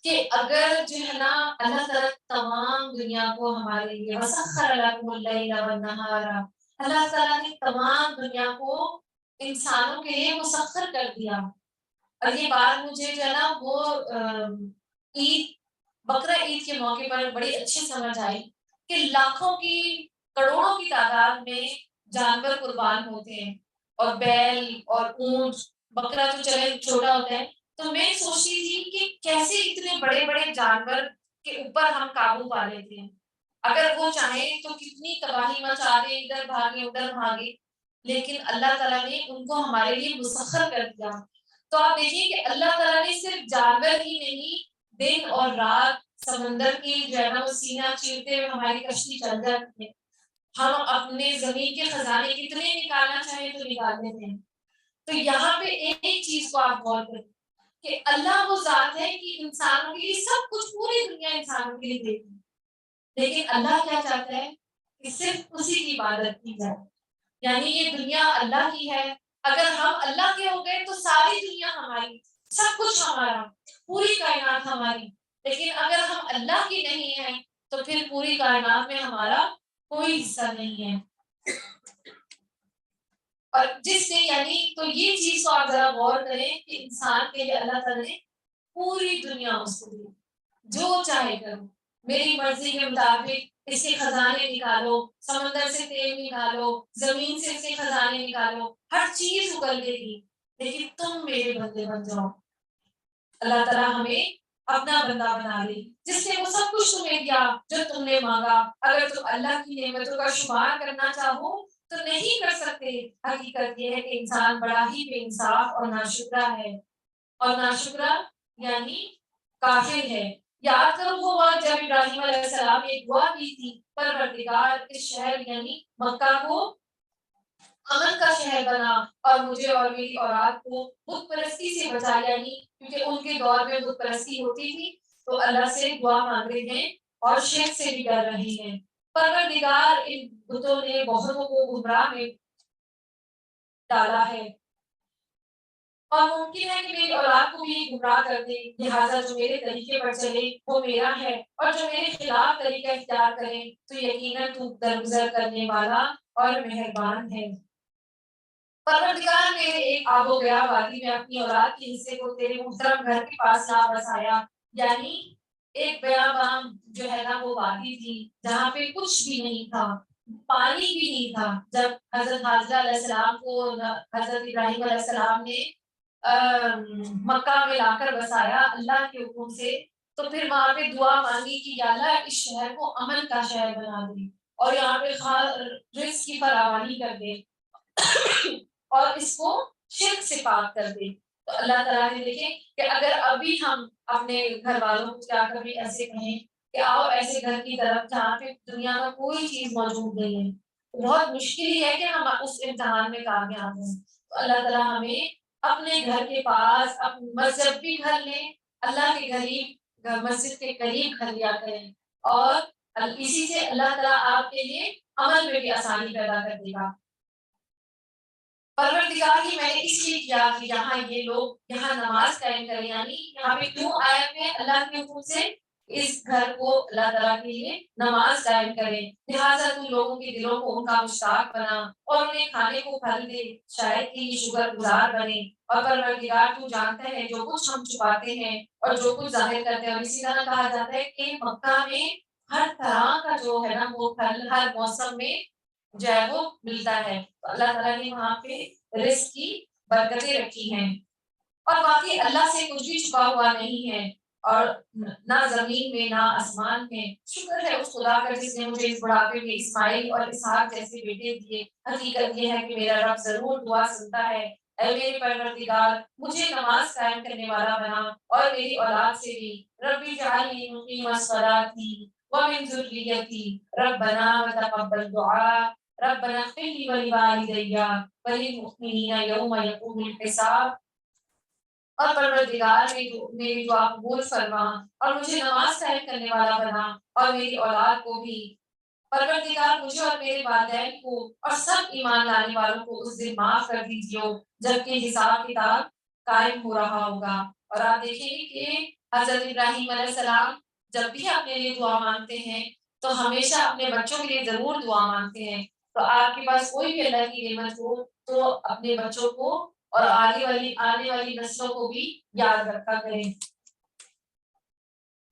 کہ اگر جو ہے نا اللہ تعالیٰ تمام دنیا کو ہمارے لیے وسخر لکم اللیل والنہار، اللہ تعالیٰ نے تمام دنیا کو انسانوں کے لیے مسخر کر دیا. اور یہ بات مجھے جو ہے نا وہ عید بقرہ عید کے موقع پر بڑی اچھی سمجھ آئی کہ لاکھوں کی کروڑوں کی تعداد میں جانور قربان ہوتے ہیں، اور بیل اور اونٹ، بکرا تو چلے چھوٹا ہوتا ہے. تو میں سوچتی تھی کہ کیسے اتنے بڑے بڑے جانور کے اوپر ہم قابو پا لیتے ہیں. اگر وہ چاہیں تو کتنی تباہی مچا دے، ادھر بھاگے ادھر بھاگے، لیکن اللہ تعالیٰ نے ان کو ہمارے لیے مسخر کر دیا. تو آپ دیکھیں کہ اللہ تعالیٰ نے صرف جانور ہی نہیں، دن اور رات، سمندر کی جو ہے نا وہ سینہ چیرتے ہوئے ہماری کشتی چل جاتی ہے. ہم اپنے زمین کے خزانے کتنے نکالنا چاہیں تو نکال لیتے ہیں. تو یہاں پہ ایک چیز کو آپ غور کریں کہ اللہ وہ ذات ہے کہ انسانوں کے لیے سب کچھ، پوری دنیا انسانوں کے لیے دیتی ہے، لیکن اللہ کیا چاہتا ہے کہ صرف اسی کی عبادت کی جائے. یعنی یہ دنیا اللہ کی ہے، اگر ہم اللہ کے ہو گئے تو ساری دنیا ہماری، سب کچھ ہمارا، پوری کائنات ہماری، لیکن اگر ہم اللہ کی نہیں ہیں تو پھر پوری کائنات میں ہمارا کوئی حصہ نہیں ہے۔ اور جس نے یعنی تو یہ چیز کو آپ ذرا غور کریں کہ انسان کے لیے اللہ تعالیٰ نے پوری دنیا اس کو دی، جو چاہے کرو، میری مرضی کے مطابق اس کے خزانے نکالو، سمندر سے تیل نکالو، زمین سے اس کے خزانے نکالو، ہر چیز اگل کے دی، لیکن تم میرے بندے بن جاؤ۔ اللہ تعالیٰ ہمیں اپنا بندہ بنا لے، جس نے وہ سب کچھ تمہیں دیا جو تم نے مانگا۔ اگر تم اللہ کی نعمتوں کا شمار کرنا چاہو تو نہیں کر سکتے۔ حقیقت یہ ہے کہ انسان بڑا ہی بے انصاف اور ناشکرا ہے، اور ناشکرا یعنی کافر ہے۔ یاد کرو وہ وقت جب ابراہیم علیہ السلام نے دعا کی تھی، پروردگار اس شہر یعنی مکہ کو امن کا شہر بنا اور مجھے اور میری اولاد کو بت پرستی سے بچا، یعنی کیونکہ ان کے دور میں بت پرستی ہوتی تھی تو اللہ سے دعا مانگ رہے ہیں اور شرک سے بھی ڈر رہے ہیں۔ پروردگار ان بتوں نے بہتوں کو گمراہ میں ڈالا ہے، اور ممکن ہے کہ میری اولاد کو بھی گمراہ کر دے، لہٰذا جو میرے طریقے پر چلے وہ میرا ہے، اور جو میرے خلاف طریقہ اختیار کرے تو یقیناً تو درگزر کرنے والا اور مہربان ہے۔ پروردگار نے ایک آب و گیا وادی میں اپنی اولاد کے حصے کو تیرے محترم گھر کے پاس لا بسایا، یعنی ایک بیابان جو ہے نا وہ وادی تھی جہاں پہ کچھ بھی نہیں تھا، پانی بھی نہیں تھا۔ جب حضرت حاجرہ علیہ السلام کو حضرت ابراہیم علیہ السلام نے مکہ میں لا کر بسایا اللہ کے حکم سے، تو پھر وہاں پہ دعا مانگی کہ یا اللہ اس شہر کو امن کا شہر بنا دے اور یہاں پہ رزق کی فراوانی کر دے اور اس کو شرک سے پاک کر دے۔ تو اللہ تعالیٰ نے دیکھیں کہ اگر ابھی ہم اپنے گھر والوں کو کیا کبھی ایسے کہیں کہ آؤ ایسے گھر کی طرف جہاں پہ دنیا کا کوئی چیز موجود نہیں ہے، تو بہت مشکل ہی ہے کہ ہم اس امتحان میں کامیاب ہوں۔ تو اللہ تعالیٰ ہمیں اپنے گھر کے پاس مسجد بھی گھر لیں، اللہ کے قریب مسجد کے قریب گھر لیا کریں، اور اسی سے اللہ تعالیٰ آپ کے لیے عمل میں بھی آسانی پیدا کر دے گا۔ پروردگار کی میں نے اس لیے کیا کہ یہاں یہ لوگ یہاں نماز قائم کریں، یعنی یہاں پہ کیوں آئے ہوئے اللہ کے حکم سے اس گھر کو اللہ تعالیٰ کے لیے نماز قائم کریں، لہٰذا تو لوگوں کے دلوں کو ان کا مشتاق بنا اور انہیں کھانے کو پھل دے، شاید کہ یہ شکر گزار بنے۔ اور پروردگار تو جانتا ہے جو کچھ ہم چھپاتے ہیں اور جو کچھ ظاہر کرتے ہیں، اور اسی طرح کہا جاتا ہے کہ مکہ میں ہر طرح کا جو ہے نا وہ پھل ہر موسم میں جو ہے وہ ملتا ہے۔ تو اللہ تعالیٰ نے وہاں پہ رزق کی برکتیں رکھی ہیں، اور باقی اللہ سے کچھ بھی چھپا ہوا نہیں ہے، اور نہ زمین میں نہ آسمان میں۔ شکر ہے اس خدا کا جس نے مجھے اس بڑھاپے میں اسماعیل اور اسحاق جیسے بیٹے دیے۔ حقیقت یہ ہے کہ میرا رب ضرور دعا سنتا ہے۔ اے میرے پروردگار مجھے نماز قائم کرنے والا بنا اور میری اولاد سے بھی۔ رب اجعلنی مقیم الصلاۃ ومن ذریتی ربنا وتقبل دعاء ربنا اغفر لي ولوالدي وللمؤمنین یوم یقوم الحساب۔ اور پروردگار میری دعا قبول فرما اور مجھے نماز قائم کرنے والا بنا اور میری اولاد کو بھی۔ پروردگار مجھے اور میرے والدین کو اور سب ایمان لانے والوں کو اس دن معاف کر دیجیے جبکہ حساب کتاب قائم ہو رہا ہوگا۔ اور آپ دیکھیں گے کہ حضرت ابراہیم علیہ السلام جب بھی اپنے لیے دعا مانگتے ہیں تو ہمیشہ اپنے بچوں کے لیے ضرور دعا مانگتے ہیں۔ تو آپ کے پاس کوئی بھی اللہ کی نعمت ہو تو اپنے بچوں کو اور آنے والی نسلوں کو بھی یاد رکھا کریں۔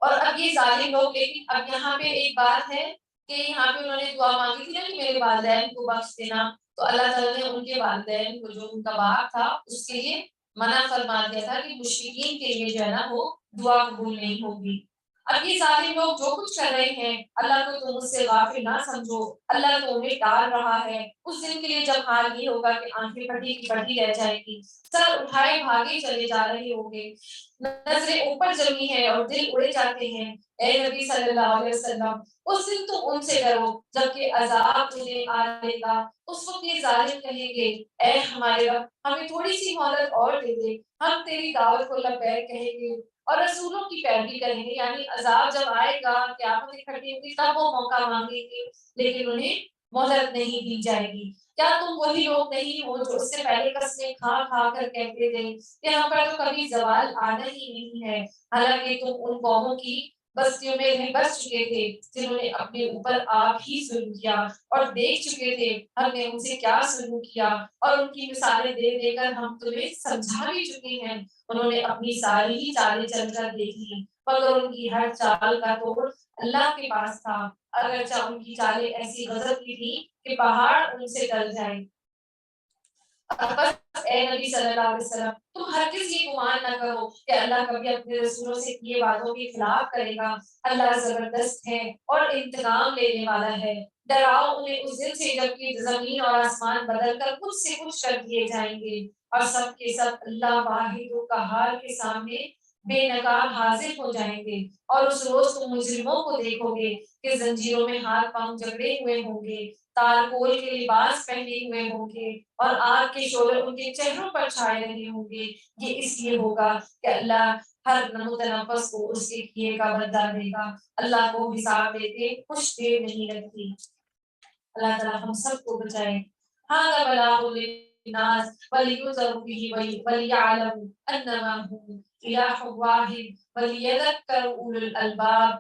اور اب یہ ظالم لوگ، لیکن اب یہاں پہ ایک بات ہے کہ یہاں پہ انہوں نے دعا مانگی تھی نا کہ میرے والدین کو بخش دینا، تو اللہ تعالیٰ نے ان کے والدین کو جو ان کا باپ تھا اس کے لیے منع فرما دیا تھا کہ مشرکین کے لیے جو ہے نا وہ دعا قبول نہیں ہوگی۔ اب یہ ظالم لوگ جو کچھ کر رہے ہیں اللہ کو تم اس سے غافل نہ سمجھو، اللہ تو انہیں ڈال رہا ہے اس دن کے لیے جب حال یہ ہوگا کہ آنکھیں پھٹی کی پھٹی رہ جائے گی، سر اٹھائے بھاگے چلے جا رہے ہوں گے، نظریں اوپر جمی ہیں اور دل اڑے جاتے ہیں۔ اے نبی صلی اللہ علیہ وسلم اس دن تم ان سے ڈرو جبکہ عذاب تمہیں آئے گا۔ اس وقت یہ ظالم کہیں گے اے ہمارے رب ہمیں تھوڑی سی مہلت اور دے دے، ہم تیری دعوت کو لبیک کہیں گے اور رسولوں کی پیروی کریں گے، یعنی عذاب جب آئے گا قیامت اکٹھی ہوگی تب وہ موقع مانگیں گے، لیکن انہیں مہلت نہیں دی جائے گی۔ کیا تم وہی لوگ نہیں ہو جو اس سے پہلے قسمیں کھا کھا کر کہتے تھے یہاں پر تو کبھی زوال آنا ہی نہیں ہے، حالانکہ تم ان قوموں کی بستیوں میں رہ بس چکے تھے جنہوں نے اپنے اوپر آپ ہی ظلم کیا، اور دیکھ چکے تھے ہم نے ان سے کیا ظلم کیا، اور ان کی مثالیں دے دے کر ہم تمہیں سمجھا بھی چکے ہیں۔ انہوں نے اپنی ساری ہی چالیں چل کر دیکھ لی، مگر ان کی ہر چال کا توڑ اللہ کے پاس تھا، اگرچہ ان کی چالیں ایسی غضب کی تھی کہ پہاڑ ان سے ٹل جائے۔ بس اے نبی صلی اللہ علیہ وسلم، تم ہرگز یہ گمان نہ کرو کہ اللہ کبھی اپنے رسولوں سے کیے وعدوں کے خلاف کرے گا۔ اللہ زبردست ہے اور انتقام لینے والا ہے۔ ڈراؤ انہیں اس دن سے جب کہ زمین اور آسمان بدل کر کچھ سے کچھ کر دیے جائیں گے، اور سب کے سب اللہ واحد و قہار کے سامنے بے نقاب حاضر ہو جائیں گے، اور اس روز تم مجرموں کو دیکھو گے کہ زنجیروں میں ہاتھ پاؤں جکڑے ہوئے ہوں گے، تارکول کے لباس پہنے ہوئے ہوں گے، اور آگ کے شعلے ان کے چہروں پر چھائے رہے ہوں گے۔ یہ اس لیے ہوگا کہ اللہ ہر متنفس کو اس کے کیے کا بدلہ دے گا۔ اللہ کو حساب دیتے کچھ دیر نہیں لگتی۔ اللہ تعالیٰ ہم سب کو بچائے۔ ہذا بلاغ للناس ولینذروا به وليعلموا انما هو اله واحد وليذكر اولو الالباب۔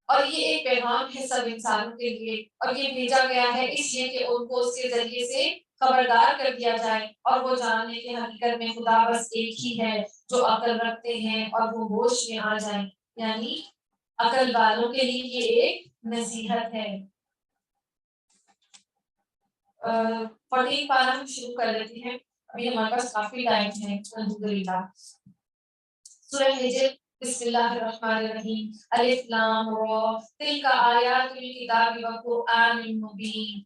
اور یہ ایک پیغام ہے سب انسانوں کے لیے، اور یہ بھیجا گیا ہے اس لیے کہ ان کو اس کے ذریعے سے خبردار کر دیا جائے، اور وہ جانے کہ حقیقت میں خدا بس ایک ہی ہے، جو عقل رکھتے ہیں اور وہ ہوش میں آ جائیں، یعنی عقل والوں کے لیے یہ ایک نصیحت ہے۔ 14 پارہ ہم شروع کر لیتے ہیں، ابھی ہمارے پاس کافی ٹائم ہے الحمدللہ۔ سورہ ہجر، بسم اللہ الرحمن الرحیم، الف لام را تلک آیات الکتاب وقرآن مبین۔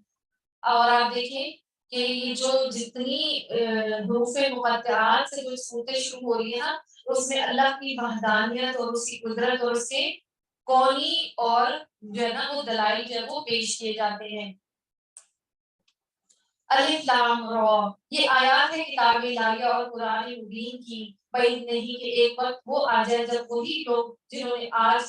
اور آپ دیکھیں کہ یہ جو جتنی حروف مقطعات سے جو صورتیں شروع ہو رہی ہیں نا، اس میں اللہ کی وحدانیت اور اس کی قدرت اور اس کے کونی اور جو ہے نا وہ دلائل جو ہے وہ پیش کیے جاتے ہیں۔ الف لام را، یہ آیات ہے کتاب الہیہ اور قرآن مبین کی، بعید نہیں کہ ایک وقت وہ آ جائے جب وہی لوگ جنہوں نے آج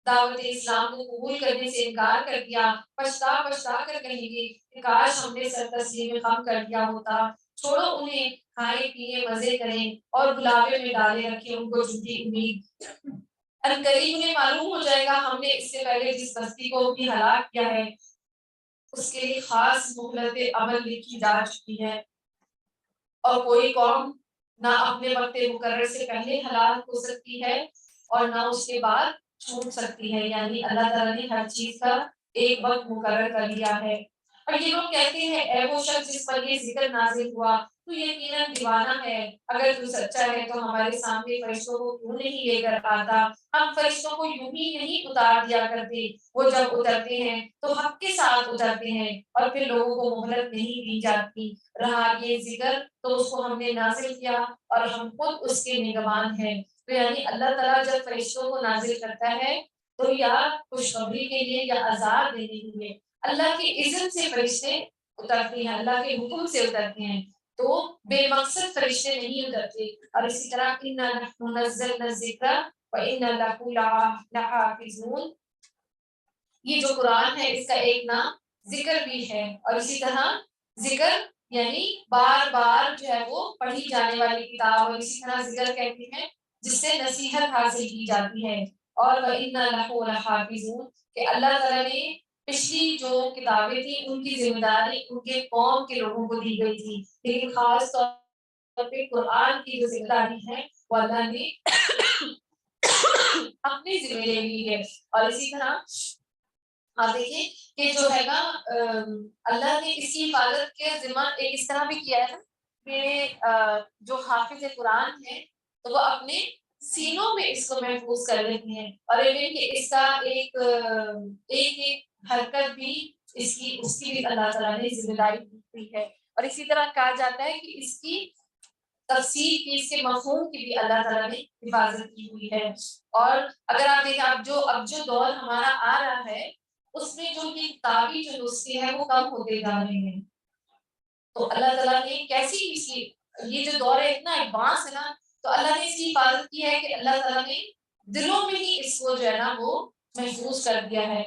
دعوت اسلام کو قبول کرنے سے انکار کر دیا پچھتا پچھتا کر کہیں گے کہ کاش ہم نے سر تسلیم خم کر دیا ہوتا۔ چھوڑو انہیں، کھائیں پیئیں مزے کریں اور گلابے میں ڈالے رکھیں ان کو جھوٹی امید۔ عنقریب انہیں معلوم ہو جائے گا ہم نے اس سے پہلے جس بستی کو بھی ہلاک کیا ہے اس کے لیے خاص مہلت عمل لکھی جا چکی ہے، اور کوئی قوم نہ اپنے وقت مقرر سے پہلے ہلاک ہو سکتی ہے اور نہ اس کے بعد چھوٹ سکتی ہے، یعنی اللہ تعالیٰ نے ہر چیز کا ایک وقت مقرر کر لیا ہے۔ اور یہ لوگ کہتے ہیں اے وہ شخص جس پر یہ ذکر نازل ہوا تو یقیناً دیوانہ ہے، اگر تو سچا ہے تو ہمارے سامنے فرشتوں کو کیوں نہیں لے کر آتا، ہم فرشتوں کو یوں ہی نہیں اتار دیا کرتے، وہ جب اترتے ہیں تو حق کے ساتھ اترتے ہیں اور پھر لوگوں کو مہلت نہیں دی جاتی۔ رہا یہ ذکر تو اس کو ہم نے نازل کیا اور ہم خود اس کے نگہبان ہیں۔ تو یعنی اللہ تعالیٰ جب فرشتوں کو نازل کرتا ہے تو یا خوشخبری کے لیے یا عذاب دینے کے لیے، اللہ کے اذن سے فرشتے اترتے ہیں، اللہ کے حکم سے اترتے ہیں، تو بے مقصد فرشتے نہیں اترتے۔ اور اسی طرح اِنَّا نَحْنُ نَزَّلْنَا الذِّكْرَ وَإِنَّا لَهُ لَحَافِظُونَ، یہ جو قرآن ہے اس کا ایک نام ذکر بھی ہے، اور اسی طرح ذکر یعنی بار بار جو ہے وہ پڑھی جانے والی کتاب، اور اسی طرح ذکر کہتے ہیں جس سے نصیحت حاصل کی جاتی ہے۔ اور وَإِنَّا لَهُ لَحَافِظُونَ کہ اللہ تعالیٰ نے پچھلی جو کتابیں تھیں ان کی ذمہ داری ان کے قوم کے لوگوں کو دی گئی تھی، لیکن خاص طور پہ قرآن کی جو ذمہ داری ہے وہ اللہ نے اپنی ذمہ لے لی ہے۔ اور اسی طرح آپ دیکھیں کہ جو ہے نا اللہ نے اس کی حفاظت کے ذمہ ایک اس طرح بھی کیا ہے کہ جو حافظ قرآن ہے تو وہ اپنے سینوں میں اس کو محفوظ کر لیتے ہیں، اور کہ اس کا ایک ایک حرکت بھی اس کی بھی اللہ تعالیٰ نے ذمہ داری دی ہے۔ اور اسی طرح کہا جاتا ہے کہ اس کی تفسیر کی، اس کے مفہوم کی بھی اللہ تعالیٰ نے حفاظت کی ہوئی ہے۔ اور اگر آپ دیکھیں اب جو دور ہمارا آ رہا ہے اس میں جو یہ کتابی جو نسخے ہیں وہ کم ہوتے جا رہے ہیں، تو اللہ تعالیٰ نے کیسی اس کی یہ جو دور ہے اتنا ایڈوانس ہے نا، تو اللہ نے اس کی حفاظت کی ہے کہ اللہ تعالیٰ نے دلوں میں ہی اس کو جو ہے نا وہ محفوظ کر دیا ہے۔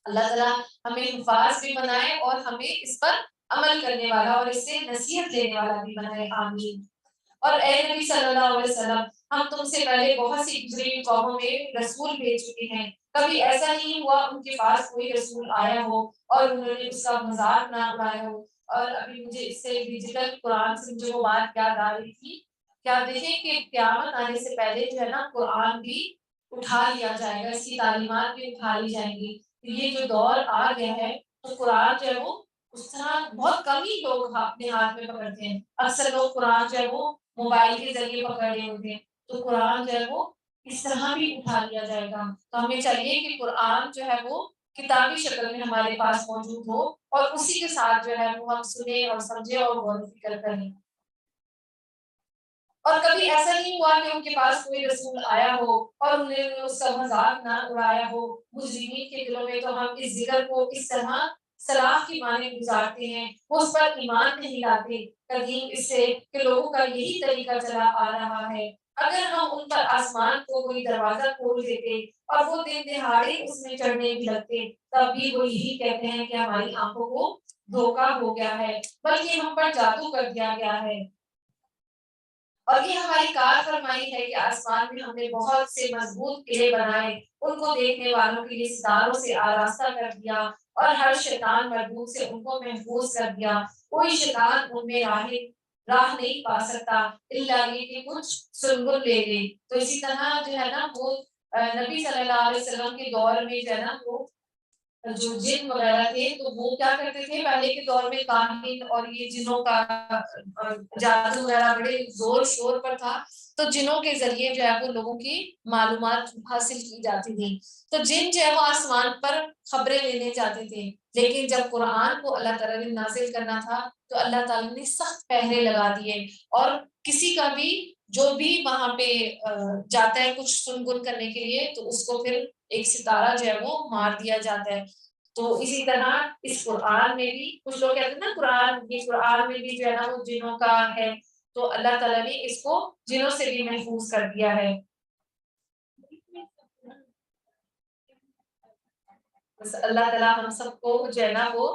اللہ تعالیٰ ہمیں حفاظ بھی بنائے اور ہمیں اس پر عمل کرنے والا اور اس سے نصیحت دینے والا بھی بنائے، آمین۔ اور اے نبی صلی اللہ علیہ وسلم، ہم تم سے پہلے بہت سی گزری ہوئی قوموں میں رسول بھیج چکے ہیں، کبھی ایسا نہیں ہوا ان کے پاس کوئی رسول آیا ہو اور انہوں نے اس کا مذاق نہ اڑایا ہو۔ اور ابھی مجھے اس سے ڈیجیٹل قرآن سے مجھے وہ بات یاد آ رہی تھی، کیا دیکھیں کہ قیامت آنے سے پہلے جو ہے نا قرآن بھی اٹھا لیا جائے گا، اس کی تعلیمات بھی اٹھا لی جائیں گی۔ یہ جو دور آ گیا ہے تو قرآن جو ہے وہ اس طرح بہت کم ہی لوگ اپنے ہاتھ میں پکڑتے ہیں، اکثر لوگ قرآن جو ہے وہ موبائل کے ذریعے پکڑ رہے ہوتے ہیں، تو قرآن جو ہے وہ اس طرح بھی اٹھا لیا جائے گا۔ تو ہمیں چاہیے کہ قرآن جو ہے وہ کتابی شکل میں ہمارے پاس موجود ہو اور اسی کے ساتھ جو ہے وہ ہم سنیں اور سمجھیں اور غور و فکر کریں۔ اور کبھی ایسا نہیں ہوا کہ ان کے پاس کوئی رسول آیا ہو اور انہوں نے اس کا مذاق نہ اڑایا ہو۔ مجرمین کے دلوں میں تو ہم اس ذکر کو اس طرح سلاخ کی معنی گزارتے ہیں، وہ اس پر ایمان نہیں لاتے قدیم اس سے کہ لوگوں کا یہی طریقہ چلا آ رہا ہے۔ اگر ہم ان پر آسمان کو کوئی دروازہ کھول دیتے اور وہ دن دہاڑے اس میں چڑھنے بھی لگتے، تب بھی وہ یہی کہتے ہیں کہ ہماری آنکھوں کو دھوکا ہو گیا ہے، بلکہ ہم پر جادو کر دیا گیا ہے۔ اور یہ ہماری کار فرمائی ہے کہ آسمان میں ہم نے بہت سے مضبوط قلعے بنائے، ان کو دیکھنے والوں کے لیے ستاروں سے آراستہ کر دیا اور ہر شیطان مردود سے ان کو محفوظ کر دیا۔ کوئی شیطان ان میں راہ نہیں پا سکتا الا یہ کہ کچھ سنبل لے لے۔ تو اسی طرح جو ہے نا وہ نبی صلی اللہ علیہ وسلم کے دور میں جو ہے نا وہ جو جن وغیرہ تھے تو وہ کیا کرتے تھے پہلے کے دور میں، کاہن اور یہ جنوں کا جادو وغیرہ بڑے زور شور پر تھا، تو جنوں کے ذریعے جو ہے وہ لوگوں کی معلومات حاصل کی جاتی تھی۔ تو جن جو ہے وہ آسمان پر خبریں لینے جاتے تھے، لیکن جب قرآن کو اللہ تعالیٰ نے نازل کرنا تھا تو اللہ تعالیٰ نے سخت پہرے لگا دیے، اور کسی کا بھی جو بھی وہاں پہ جاتا ہے کچھ سن گن کرنے کے لیے تو اس کو پھر ایک ستارہ جو ہے وہ مار دیا جاتا ہے۔ تو اسی طرح اس قرآن میں بھی کچھ لوگ کہتے ہیں نا قرآن میں بھی جو ہے نا وہ جنوں کا ہے، تو اللہ تعالیٰ نے اس کو جنوں سے بھی محفوظ کر دیا ہے۔ بس اللہ تعالیٰ ہم سب کو جو ہے نا وہ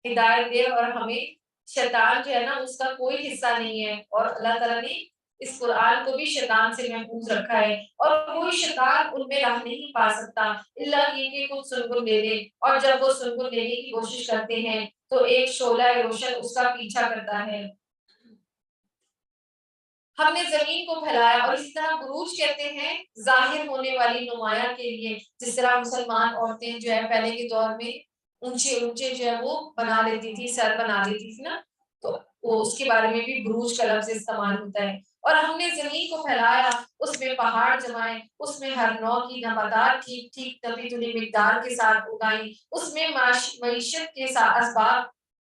ہدایت دے اور ہمیں شیطان جو ہے نا اس کا کوئی حصہ نہیں ہے، اور اللہ تعالیٰ نے اس قرآن کو بھی شیطان سے محفوظ رکھا ہے، اور کوئی شیطان ان میں راہ نہیں پا سکتا الا یہ کہ کچھ سنگل لے لے، اور جب وہ سنگل لینے کی کوشش کرتے ہیں تو ایک شعلہ روشن اس کا پیچھا کرتا ہے۔ ہم نے زمین کو پھیلایا، اور اسی طرح بروج کہتے ہیں ظاہر ہونے والی نمایاں کے لیے، جس طرح مسلمان عورتیں جو ہے پہلے کے دور میں اونچے اونچے جو ہے وہ بنا لیتی تھی، سر بنا لیتی تھی نا، تو وہ اس کے بارے میں بھی بروج کا لفظ استعمال ہوتا ہے۔ اور ہم نے زمین کو پھیلایا، اس میں پہاڑ جمائے، اس میں ہر نوع کی نباتات ٹھیک ٹھیک طبی تلی مقدار کے ساتھ اگائیں، اس میں معیشت کے ساتھ اسباب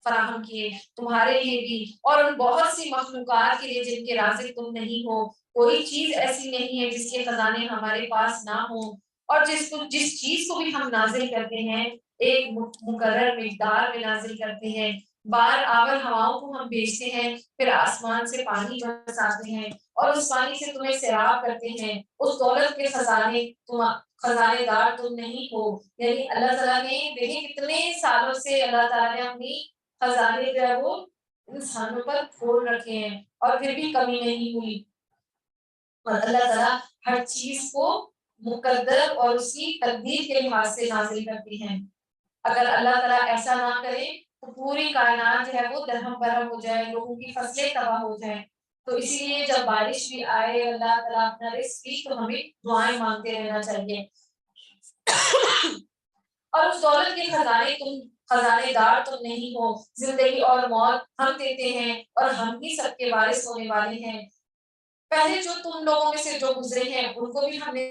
فراہم کیے تمہارے لیے بھی اور ان بہت سی مخلوقات کے لیے جن کے رازق تم نہیں ہو۔ کوئی چیز ایسی نہیں ہے جس کے خزانے ہمارے پاس نہ ہوں، اور جس چیز کو بھی ہم نازل کرتے ہیں ایک مقرر مقدار میں نازل کرتے ہیں۔ بار آور ہواؤں کو ہم بھیجتے ہیں، پھر آسمان سے پانی برساتے ہیں اور اس پانی سے تمہیں سیراب کرتے ہیں۔ اس دولت کے خزانے دار تم نہیں ہو۔ یعنی اللہ تعالیٰ نے دیکھیں کتنے سالوں سے اللہ تعالیٰ نے اپنی خزانے جو ہے وہ انسانوں پر کھول رکھے ہیں اور پھر بھی کمی نہیں ہوئی، اور اللہ تعالیٰ ہر چیز کو مقدر اور اس کی تقدیر کے لحاظ سے نازل کرتی ہیں۔ اگر اللہ تعالیٰ ایسا نہ کرے تو پوری کائنات جو ہے وہ درہم برہم ہو جائے، لوگوں کی فصلیں تباہ ہو جائیں۔ تو اسی لیے جب بارش بھی آئے اللہ تعالیٰ اپنا رزق بھی تو ہمیں دعائیں مانگتے رہنا چاہیے۔ اور اس دولت کے خزانے دار تم نہیں ہو۔ زندگی اور موت ہم دیتے ہیں اور ہم ہی سب کے وارث ہونے والے ہیں۔ پہلے جو تم لوگوں میں سے جو گزرے ہیں ان کو بھی ہم نے